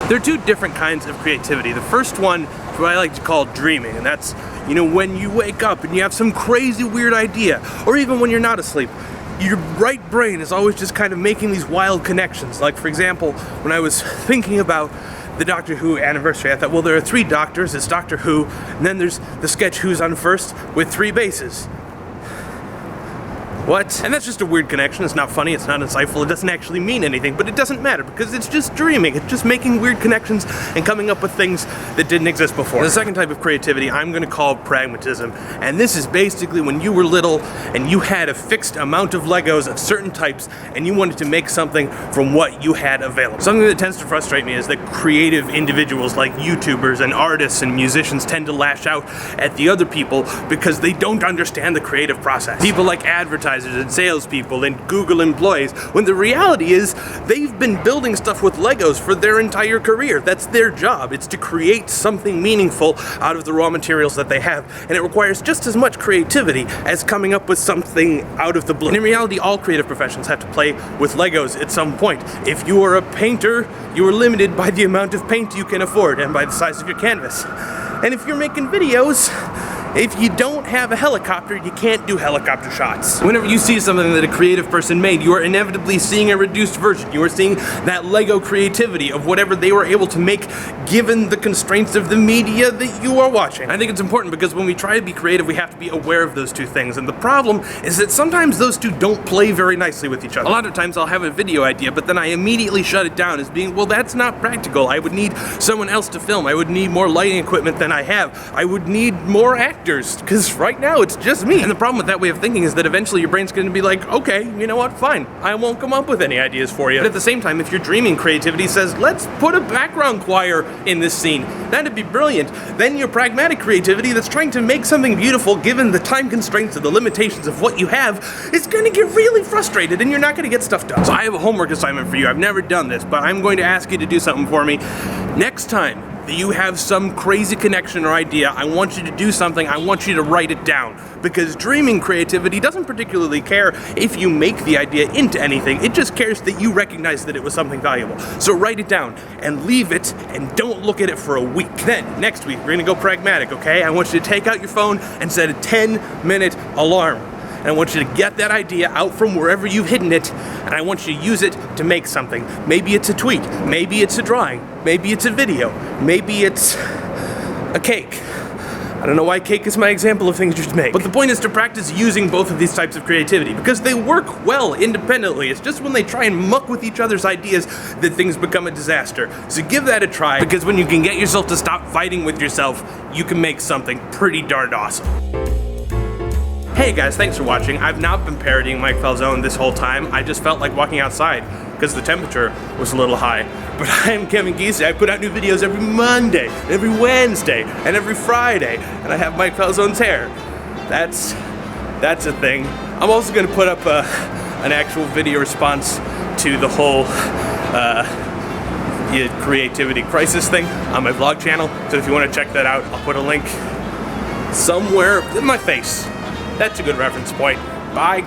There are two different kinds of creativity. The first one is what I like to call dreaming, and that's, you know, when you wake up and you have some crazy weird idea, or even when you're not asleep. Your right brain is always just kind of making these wild connections. Like, for example, when I was thinking about the Doctor Who anniversary, I thought, well, there are 3 Doctors, it's Doctor Who, and then there's the sketch Who's on First with 3 bases. What? And that's just a weird connection. It's not funny, it's not insightful, it doesn't actually mean anything, but it doesn't matter because it's just dreaming. It's just making weird connections and coming up with things that didn't exist before. The second type of creativity I'm going to call pragmatism, and this is basically when you were little and you had a fixed amount of Legos of certain types and you wanted to make something from what you had available. Something that tends to frustrate me is that creative individuals like YouTubers and artists and musicians tend to lash out at the other people because they don't understand the creative process. People like advertisers and salespeople and Google employees, when the reality is they've been building stuff with Legos for their entire career. That's their job. It's to create something meaningful out of the raw materials that they have, and it requires just as much creativity as coming up with something out of the blue. And in reality, all creative professions have to play with Legos at some point. If you are a painter, you are limited by the amount of paint you can afford and by the size of your canvas. And if you're making videos, if you don't have a helicopter, you can't do helicopter shots. Whenever you see something that a creative person made, you are inevitably seeing a reduced version. You are seeing that Lego creativity of whatever they were able to make given the constraints of the media that you are watching. I think it's important because when we try to be creative, we have to be aware of those two things. And the problem is that sometimes those two don't play very nicely with each other. A lot of times I'll have a video idea, but then I immediately shut it down as being, well, that's not practical. I would need someone else to film. I would need more lighting equipment than I have. I would need more actors, because right now it's just me. And the problem with that way of thinking is that eventually your brain's gonna be like, okay, you know what, fine, I won't come up with any ideas for you. But at the same time, if your dreaming creativity says, let's put a background choir in this scene, that'd be brilliant. Then your pragmatic creativity that's trying to make something beautiful given the time constraints and the limitations of what you have is gonna get really frustrated and you're not gonna get stuff done. So I have a homework assignment for you. I've never done this, but I'm going to ask you to do something for me. Next time that you have some crazy connection or idea, I want you to do something, I want you to write it down. Because dreaming creativity doesn't particularly care if you make the idea into anything, it just cares that you recognize that it was something valuable. So write it down and leave it and don't look at it for a week. Then, next week, we're gonna go pragmatic, okay? I want you to take out your phone and set a 10-minute alarm. And I want you to get that idea out from wherever you've hidden it, and I want you to use it to make something. Maybe it's a tweet, maybe it's a drawing, maybe it's a video, maybe it's a cake. I don't know why cake is my example of things you should make. But the point is to practice using both of these types of creativity because they work well independently. It's just when they try and muck with each other's ideas that things become a disaster. So give that a try, because when you can get yourself to stop fighting with yourself, you can make something pretty darn awesome. Hey guys, thanks for watching. I've not been parodying Mike Falzone this whole time. I just felt like walking outside because the temperature was a little high. But I am Kevin Giese. I put out new videos every Monday, every Wednesday, and every Friday. And I have Mike Falzone's hair. That's a thing. I'm also gonna put up an actual video response to the whole creativity crisis thing on my vlog channel. So if you wanna check that out, I'll put a link somewhere in my face. That's a good reference point. Bye.